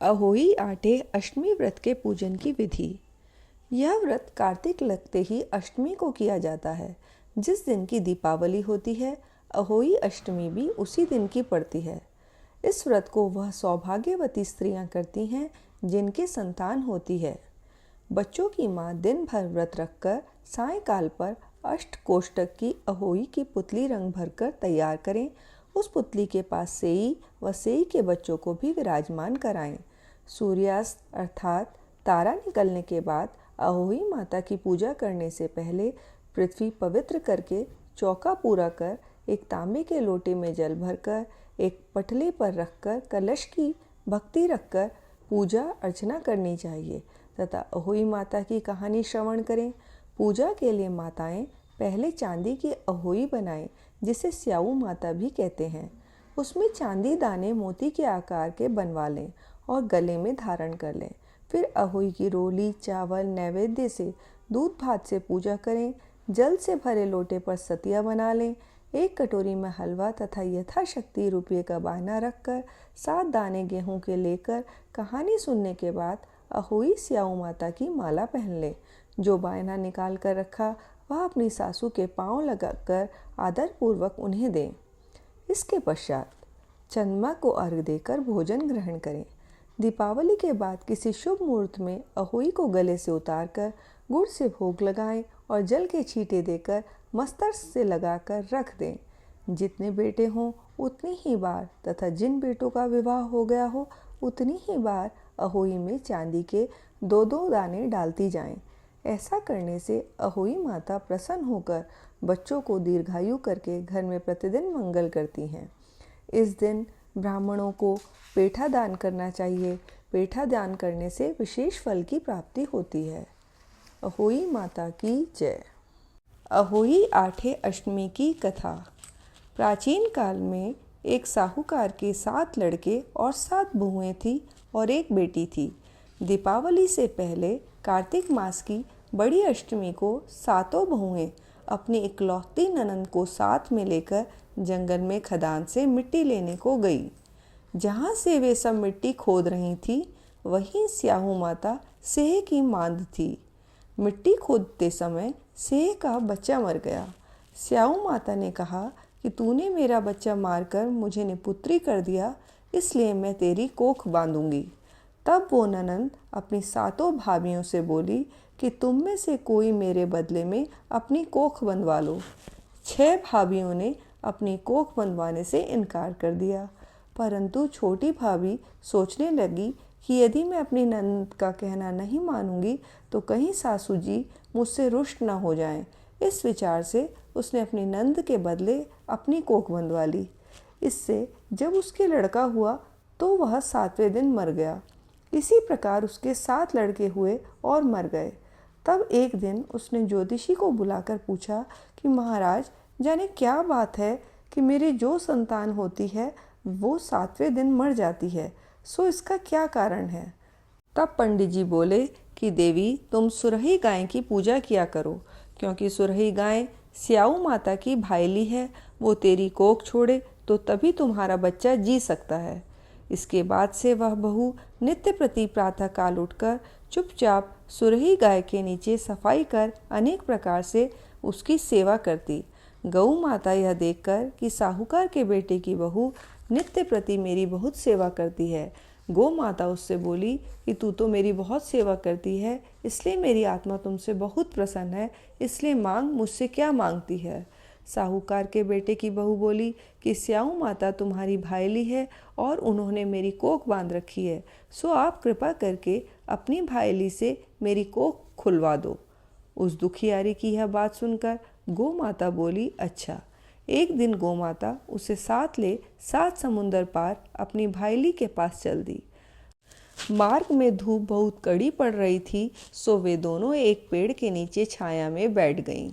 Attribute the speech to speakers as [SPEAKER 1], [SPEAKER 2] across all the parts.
[SPEAKER 1] अहोई आठे अष्टमी व्रत के पूजन की विधि। यह व्रत कार्तिक लगते ही अष्टमी को किया जाता है। जिस दिन की दीपावली होती है, अहोई अष्टमी भी उसी दिन की पड़ती है। इस व्रत को वह सौभाग्यवती स्त्रियां करती हैं जिनके संतान होती है। बच्चों की माँ दिन भर व्रत रखकर सायंकाल पर अष्ट कोष्टक की अहोई की पुतली रंग भरकर तैयार करें। उस पुतली के पास सेई व सेई के बच्चों को भी विराजमान कराएं। सूर्यास्त अर्थात तारा निकलने के बाद अहोई माता की पूजा करने से पहले पृथ्वी पवित्र करके चौका पूरा कर एक तांबे के लोटे में जल भरकर एक पटले पर रखकर कलश की भक्ति रखकर पूजा अर्चना करनी चाहिए तथा अहोई माता की कहानी श्रवण करें। पूजा के लिए माताएं पहले चांदी की अहोई बनाएं, जिसे स्याऊ माता भी कहते हैं। उसमें चांदी दाने मोती के आकार के बनवा लें और गले में धारण कर लें। फिर अहोई की रोली चावल नैवेद्य से दूध भात से पूजा करें। जल से भरे लोटे पर सतिया बना लें। एक कटोरी में हलवा तथा यथाशक्ति रुपये का बायना रखकर 7 दाने गेहूं के लेकर कहानी सुनने के बाद अहोई स्याऊ माता की माला पहन लें। जो बायना निकाल कर रखा वह अपनी सासू के पांव लगाकर आदरपूर्वक उन्हें दें। इसके पश्चात चंद्रमा को अर्घ्य देकर भोजन ग्रहण करें। दीपावली के बाद किसी शुभ मुहूर्त में अहोई को गले से उतारकर गुड़ से भोग लगाएं और जल के छींटे देकर मस्तक से लगाकर रख दें। जितने बेटे हों उतनी ही बार तथा जिन बेटों का विवाह हो गया हो उतनी ही बार अहोई में चांदी के 2-2 दाने डालती जाएं। ऐसा करने से अहोई माता प्रसन्न होकर बच्चों को दीर्घायु करके घर में प्रतिदिन मंगल करती हैं। इस दिन ब्राह्मणों को पेठा दान करना चाहिए। पेठा दान करने से विशेष फल की प्राप्ति होती है। अहोई माता की जय। अहोई आठे अष्टमी की कथा। प्राचीन काल में एक साहूकार के 7 लड़के और 7 बहुएं थी और एक बेटी थी। दीपावली से पहले कार्तिक मास की बड़ी अष्टमी को 7 बहुएं अपनी इकलौती ननंद को साथ में लेकर जंगल में खदान से मिट्टी लेने को गई। जहाँ से वे सब मिट्टी खोद रही थी वहीं स्याहू माता सेह की मांद थी। मिट्टी खोदते समय सेह का बच्चा मर गया। स्याहू माता ने कहा कि तूने मेरा बच्चा मारकर मुझे निपुत्री कर दिया, इसलिए मैं तेरी कोख बांधूंगी। तब वो ननंद अपनी 7 भाभियों से बोली कि तुम में से कोई मेरे बदले में अपनी कोख बंधवा लो। 6 भाभियों ने अपनी कोख बंधवाने से इनकार कर दिया, परंतु छोटी भाभी सोचने लगी कि यदि मैं अपनी ननंद का कहना नहीं मानूंगी तो कहीं सासू जी मुझसे रुष्ट न हो जाएं। इस विचार से उसने अपनी नंद के बदले अपनी कोख बंधवा ली। इससे जब उसके लड़का हुआ तो वह 7वें दिन मर गया। इसी प्रकार उसके 7 लड़के हुए और मर गए। तब एक दिन उसने ज्योतिषी को बुलाकर पूछा कि महाराज, जाने क्या बात है कि मेरी जो संतान होती है वो 7वें दिन मर जाती है, सो इसका क्या कारण है। तब पंडित जी बोले कि देवी, तुम सुरही गाय की पूजा किया करो, क्योंकि सुरही गाय स्याऊ माता की भाईली है। वो तेरी कोख छोड़े तो तभी तुम्हारा बच्चा जी सकता है। इसके बाद से वह बहू नित्य प्रति प्रातः काल उठकर चुपचाप सुरही गाय के नीचे सफाई कर अनेक प्रकार से उसकी सेवा करती। गौ माता यह देखकर कि साहूकार के बेटे की बहू नित्य प्रति मेरी बहुत सेवा करती है, गौ माता उससे बोली कि तू तो मेरी बहुत सेवा करती है, इसलिए मेरी आत्मा तुमसे बहुत प्रसन्न है, इसलिए मांग, मुझसे क्या मांगती है। साहूकार के बेटे की बहू बोली कि स्याऊ माता तुम्हारी भाईली है और उन्होंने मेरी कोख बांध रखी है, सो आप कृपा करके अपनी भाईली से मेरी कोख खुलवा दो। उस दुखियारी की यह बात सुनकर गौ माता बोली, अच्छा। एक दिन गौ माता उसे साथ ले 7 समुंदर पार अपनी भाईली के पास चल दी। मार्ग में धूप बहुत कड़ी पड़ रही थी, सो वे दोनों एक पेड़ के नीचे छाया में बैठ गईं।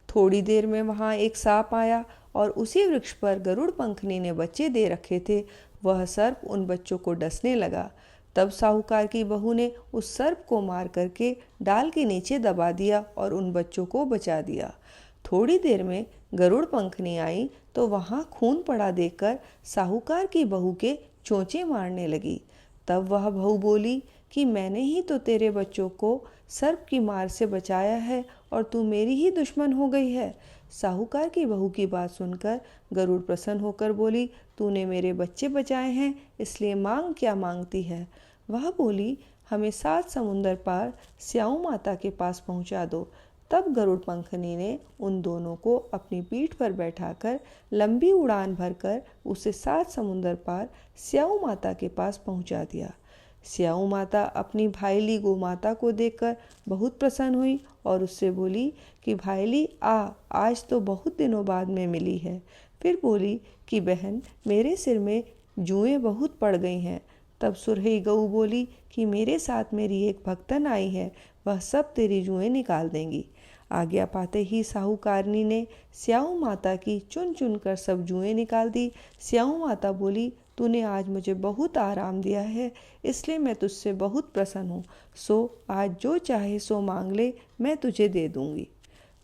[SPEAKER 1] थोड़ी देर में वहां एक सांप आया और उसी वृक्ष पर गरुड़ पंखनी ने बच्चे दे रखे थे। वह सर्प उन बच्चों को डसने लगा। तब साहूकार की बहू ने उस सर्प को मार करके डाल के नीचे दबा दिया और उन बच्चों को बचा दिया। थोड़ी देर में गरुड़ पंखनी आई तो वहां खून पड़ा देखकर साहूकार की बहू के चोंचे मारने लगी। तब वह बहू बोली कि मैंने ही तो तेरे बच्चों को सर्प की मार से बचाया है और तू मेरी ही दुश्मन हो गई है। साहूकार की बहू की बात सुनकर गरुड़ प्रसन्न होकर बोली, तूने मेरे बच्चे बचाए हैं, इसलिए मांग क्या मांगती है। वह बोली, हमें 7 समुंदर पार स्याऊ माता के पास पहुंचा दो। तब गरुड़ पंखनी ने उन दोनों को अपनी पीठ पर बैठाकर लंबी उड़ान भरकर उसे 7 समुंदर पार स्याऊ माता के पास पहुंचा दिया। स्याऊ माता अपनी भाईली गोमाता को देखकर बहुत प्रसन्न हुई और उससे बोली कि भाईली आज तो बहुत दिनों बाद में मिली है। फिर बोली कि बहन, मेरे सिर में जुएं बहुत पड़ गई हैं। तब सुरही गऊ बोली कि मेरे साथ मेरी एक भक्तन आई है, वह सब तेरी जुएं निकाल देंगी। आज्ञा पाते ही साहूकारनी ने स्याऊ माता की चुन चुन कर सब जुएं निकाल दी। स्याऊ माता बोली, तूने आज मुझे बहुत आराम दिया है, इसलिए मैं तुझसे बहुत प्रसन्न हूँ। सो आज जो चाहे सो मांग ले, मैं तुझे दे दूंगी।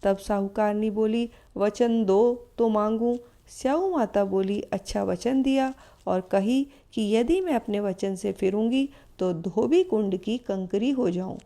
[SPEAKER 1] तब साहूकारनी बोली, वचन दो तो मांगूं। स्याऊ माता बोली, अच्छा वचन दिया और कही कि यदि मैं अपने वचन से फिरूंगी तो धोबी कुंड की कंकरी हो जाऊं।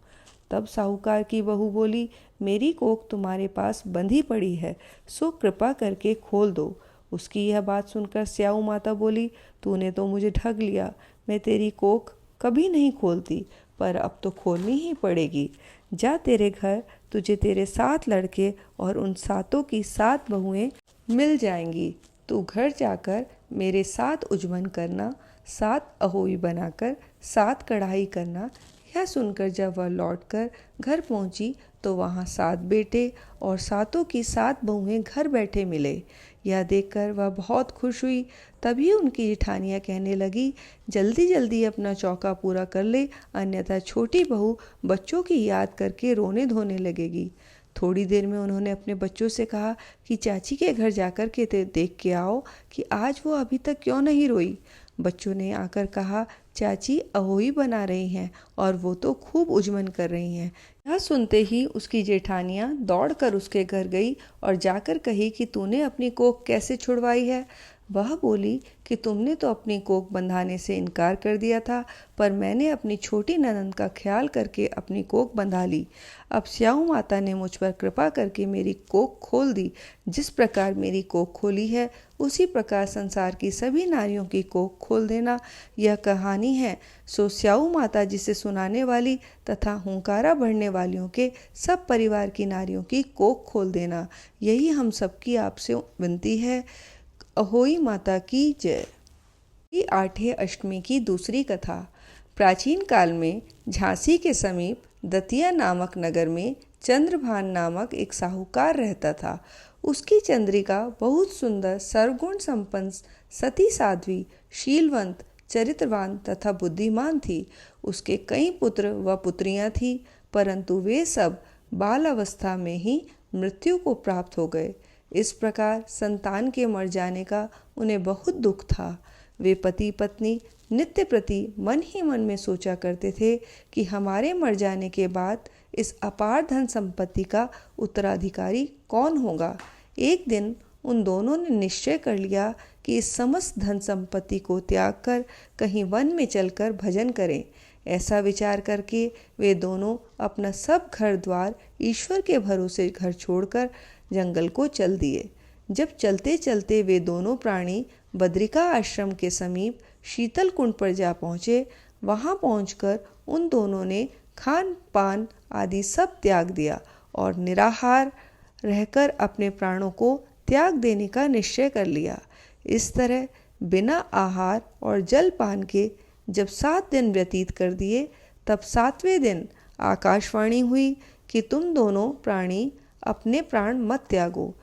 [SPEAKER 1] तब साहूकार की बहू बोली, मेरी कोख तुम्हारे पास बंधी पड़ी है, सो कृपा करके खोल दो। उसकी यह बात सुनकर स्याऊ माता बोली, तूने तो मुझे ठग लिया, मैं तेरी कोख कभी नहीं खोलती, पर अब तो खोलनी ही पड़ेगी। जा तेरे घर, तुझे तेरे 7 लड़के और उन 7 की 7 बहुएं मिल जाएंगी। तू घर जाकर मेरे 7 उजमन करना, 7 अहोई बनाकर 7 कढ़ाई करना। यह सुनकर जब वह लौटकर घर पहुंची तो वहां 7 बेटे और 7 की 7 बहुएं घर बैठे मिले। यह देखकर वह बहुत खुश हुई। तभी उनकी जेठानियाँ कहने लगी, जल्दी जल्दी अपना चौका पूरा कर ले, अन्यथा छोटी बहू बच्चों की याद करके रोने धोने लगेगी। थोड़ी देर में उन्होंने अपने बच्चों से कहा कि चाची के घर जाकर के देख के आओ कि आज वो अभी तक क्यों नहीं रोई। बच्चों ने आकर कहा, चाची अहोई बना रही हैं और वो तो खूब उजमन कर रही हैं। यह सुनते ही उसकी जेठानियाँ दौड़कर उसके घर गई और जाकर कही कि तूने अपनी कोख कैसे छुड़वाई है। वह बोली कि तुमने तो अपनी कोख बंधाने से इनकार कर दिया था, पर मैंने अपनी छोटी ननंद का ख्याल करके अपनी कोख बंधा ली। अब स्याऊ माता ने मुझ पर कृपा करके मेरी कोख खोल दी। जिस प्रकार मेरी कोख खोली है, उसी प्रकार संसार की सभी नारियों की कोख खोल देना। यह कहानी है, सो स्याऊ माता जिसे सुनाने वाली तथा हुंकारा भरने वालियों के सब परिवार की नारियों की कोख खोल देना। यही हम सबकी आपसे विनती है। अहोई माता की जय। 8 अष्टमी की दूसरी कथा। प्राचीन काल में झांसी के समीप दतिया नामक नगर में चंद्रभान नामक एक साहूकार रहता था। उसकी चंद्रिका बहुत सुंदर, सर्वगुण संपन्न, सती साध्वी, शीलवंत, चरित्रवान तथा बुद्धिमान थी। उसके कई पुत्र व पुत्रियां थीं, परंतु वे सब बाल अवस्था में ही मृत्यु को प्राप्त हो गए। इस प्रकार संतान के मर जाने का उन्हें बहुत दुख था। वे पति पत्नी नित्य प्रति मन ही मन में सोचा करते थे कि हमारे मर जाने के बाद इस अपार धन संपत्ति का उत्तराधिकारी कौन होगा। एक दिन उन दोनों ने निश्चय कर लिया कि इस समस्त धन संपत्ति को त्याग कर कहीं वन में चलकर भजन करें। ऐसा विचार करके वे दोनों अपना सब घर द्वार ईश्वर के भरोसे घर छोड़कर जंगल को चल दिए। जब चलते चलते वे दोनों प्राणी बद्रिका आश्रम के समीप शीतल कुंड पर जा पहुँचे, वहाँ पहुँचकर उन दोनों ने खान पान आदि सब त्याग दिया और निराहार रहकर अपने प्राणों को त्याग देने का निश्चय कर लिया। इस तरह बिना आहार और जल पान के जब 7 दिन व्यतीत कर दिए, तब 7वें दिन आकाशवाणी हुई कि तुम दोनों प्राणी अपने प्राण मत त्यागो।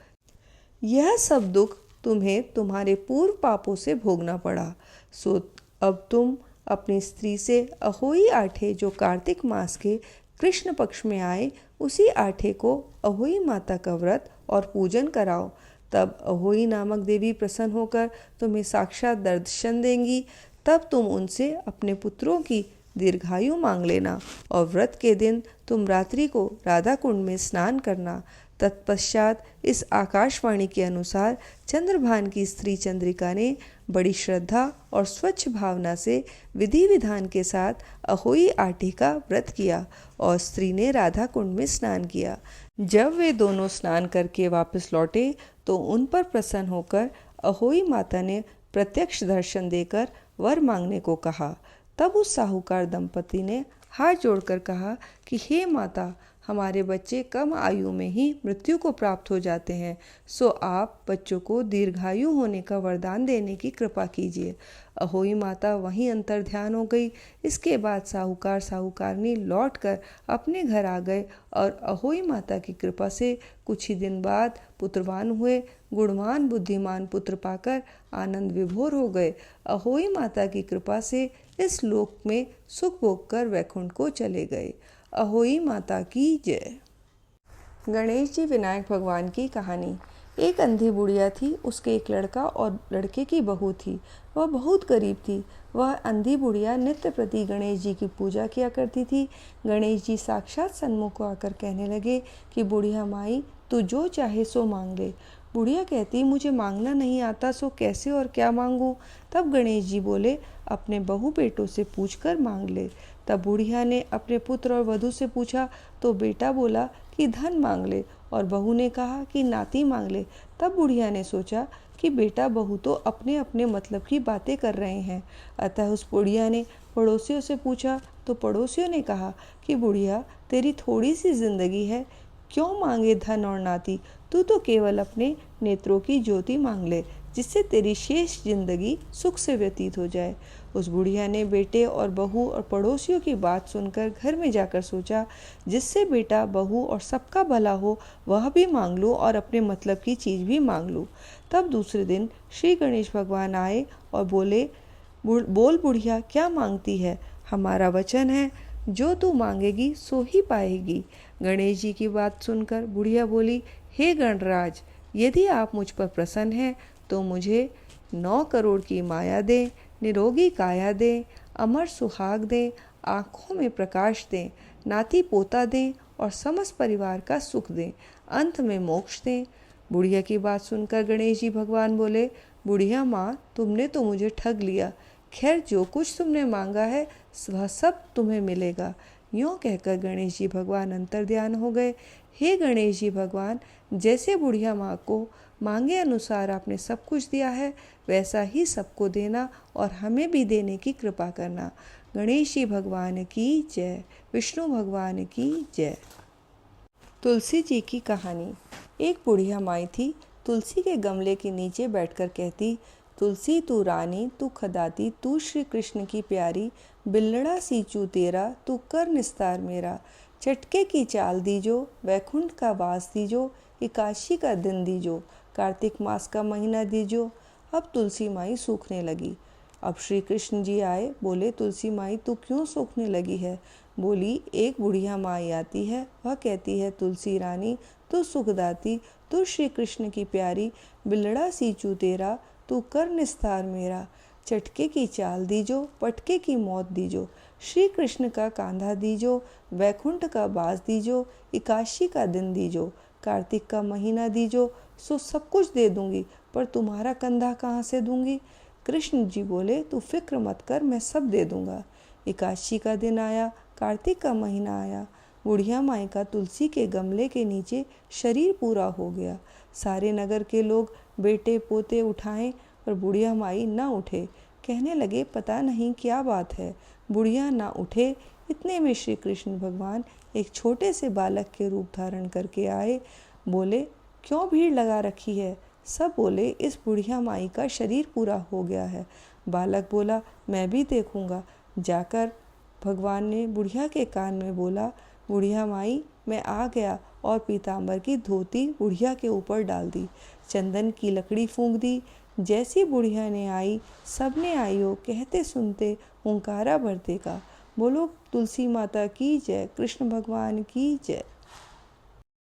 [SPEAKER 1] यह सब दुख तुम्हें तुम्हारे पूर्व पापों से भोगना पड़ा। सो अब तुम अपनी स्त्री से अहोई आठे जो कार्तिक मास के कृष्ण पक्ष में आए, उसी आठे को अहोई माता का व्रत और पूजन कराओ। तब अहोई नामक देवी प्रसन्न होकर तुम्हें साक्षात दर्शन देंगी। तब तुम उनसे अपने पुत्रों की दीर्घायु मांग लेना और व्रत के दिन तुम रात्रि को राधा कुंड में स्नान करना। तत्पश्चात इस आकाशवाणी के अनुसार चंद्रभान की स्त्री चंद्रिका ने बड़ी श्रद्धा और स्वच्छ भावना से विधि विधान के साथ अहोई आटे का व्रत किया और स्त्री ने राधा कुंड में स्नान किया। जब वे दोनों स्नान करके वापस लौटे तो उन पर प्रसन्न होकर अहोई माता ने प्रत्यक्ष दर्शन देकर वर मांगने को कहा। तब उस साहूकार दंपति ने हाथ जोड़कर कहा कि हे माता, हमारे बच्चे कम आयु में ही मृत्यु को प्राप्त हो जाते हैं, सो आप बच्चों को दीर्घायु होने का वरदान देने की कृपा कीजिए। अहोई माता वहीं अंतर ध्यान हो गई। इसके बाद साहूकार साहूकारनी लौटकर अपने घर आ गए और अहोई माता की कृपा से कुछ ही दिन बाद पुत्रवान हुए। गुणवान बुद्धिमान पुत्र पाकर आनंद विभोर हो गए। अहोई माता की कृपा से इस लोक में सुख भोग कर वैकुंठ को चले गए। अहोई माता की जय। गणेश जी विनायक भगवान की कहानी। एक अंधी बुढ़िया थी, उसके एक लड़का और लड़के की बहू थी। वह बहुत गरीब थी। वह अंधी बुढ़िया नित्य प्रति गणेश जी की पूजा किया करती थी। गणेश जी साक्षात सन्मुख आकर कहने लगे कि बुढ़िया माई, तू जो चाहे सो मांग ले। बुढ़िया कहती, मुझे मांगना नहीं आता, सो कैसे और क्या मांगूं? तब गणेश जी बोले, अपने बहू बेटों से पूछकर मांग ले। तब बुढ़िया ने अपने पुत्र और वधू से पूछा तो बेटा बोला कि धन मांग ले और बहू ने कहा कि नाती मांग ले। तब बुढ़िया ने सोचा कि बेटा बहू तो अपने अपने मतलब की बातें कर रहे हैं। अतः उस बुढ़िया ने पड़ोसियों से पूछा तो पड़ोसियों ने कहा कि बुढ़िया, तेरी थोड़ी सी जिंदगी है, क्यों मांगे धन और नाती? तू तो केवल अपने नेत्रों की ज्योति मांग ले, जिससे तेरी शेष जिंदगी सुख से व्यतीत हो जाए। उस बुढ़िया ने बेटे और बहू और पड़ोसियों की बात सुनकर घर में जाकर सोचा, जिससे बेटा बहू और सबका भला हो वह भी मांग लूँ और अपने मतलब की चीज़ भी मांग लूँ। तब दूसरे दिन श्री गणेश भगवान आए और बोले, बोल बुढ़िया, क्या मांगती है? हमारा वचन है, जो तू मांगेगी सो ही पाएगी। गणेश जी की बात सुनकर बुढ़िया बोली, हे गणराज, यदि आप मुझ पर प्रसन्न हैं तो मुझे 9 करोड़ की माया दें, निरोगी काया दें, अमर सुहाग दें, आँखों में प्रकाश दें, नाती पोता दें और समस्त परिवार का सुख दें, अंत में मोक्ष दें। बुढ़िया की बात सुनकर गणेश जी भगवान बोले, बुढ़िया माँ, तुमने तो मुझे ठग लिया। खैर, जो कुछ तुमने मांगा है वह सब तुम्हें मिलेगा। यूँ कहकर गणेश जी भगवान अंतर्ध्यान हो गए। हे गणेश जी भगवान, जैसे बुढ़िया माँ को मांगे अनुसार आपने सब कुछ दिया है, वैसा ही सबको देना और हमें भी देने की कृपा करना। गणेश जी भगवान की जय। विष्णु भगवान की जय। तुलसी जी की कहानी। एक बुढ़िया माई थी। तुलसी के गमले के नीचे बैठकर कहती, तुलसी तू रानी, तू खदाती, तू श्री कृष्ण की प्यारी, बिल्लड़ा सींचू तेरा, तू कर निस्तार मेरा। चटके की चाल दीजो, वैकुंठ का वास दीजो, एकादशी का दिन दीजो, कार्तिक मास का महीना दीजो। अब तुलसी माई सूखने लगी। अब श्री कृष्ण जी आए। बोले, तुलसी माई तू क्यों सूखने लगी है? बोली, एक बुढ़िया माई आती है, वह कहती है, तुलसी रानी तू सुखदाती, तू श्री कृष्ण की प्यारी, बिल्लड़ा सींचू तेरा, तू कर निस्तार मेरा। चटके की चाल दीजो, पटके की मौत दीजो, श्री कृष्ण का कांधा दीजो, वैकुंठ का बास दीजो, एकादशी का दिन दीजो, कार्तिक का महीना दीजो, सो सब कुछ दे दूंगी, पर तुम्हारा कंधा कहाँ से दूंगी? कृष्ण जी बोले, तू फिक्र मत कर, मैं सब दे दूंगा। एकादशी का दिन आया, कार्तिक का महीना आया। बुढ़िया माई का तुलसी के गमले के नीचे शरीर पूरा हो गया। सारे नगर के लोग बेटे पोते उठाएं पर बुढ़िया माई ना उठे। कहने लगे, पता नहीं क्या बात है, बुढ़िया ना उठे। इतने में श्री कृष्ण भगवान एक छोटे से बालक के रूप धारण करके आए। बोले, क्यों भीड़ लगा रखी है? सब बोले, इस बुढ़िया माई का शरीर पूरा हो गया है। बालक बोला, मैं भी देखूंगा। जाकर भगवान ने बुढ़िया के कान में बोला, बुढ़िया माई मैं आ गया, और पीताम्बर की धोती बुढ़िया के ऊपर डाल दी। चंदन की लकड़ी फूंक दी। जैसी बुढ़िया ने आई, सबने आइयो कहते सुनते हुंकारा भरते का। बोलो तुलसी माता की जय, कृष्ण भगवान की जय।